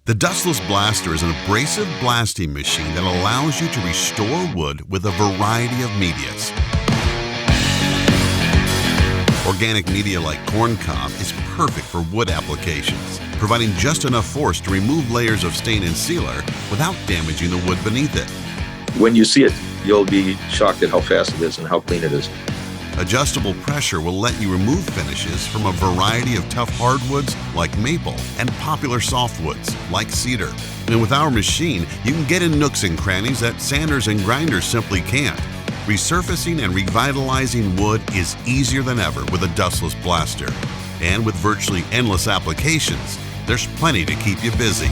The Dustless Blaster is an abrasive blasting machine that allows you to restore wood with a variety of medias. Organic media like corn cob is perfect for wood applications, providing just enough force to remove layers of stain and sealer without damaging the wood beneath it. When you see it, you'll be shocked at how fast it is and how clean it is. Adjustable pressure will let you remove finishes from a variety of tough hardwoods like maple and popular softwoods like cedar. And with our machine, you can get in nooks and crannies that sanders and grinders simply can't. Resurfacing and revitalizing wood is easier than ever with a Dustless Blaster. And with virtually endless applications, there's plenty to keep you busy.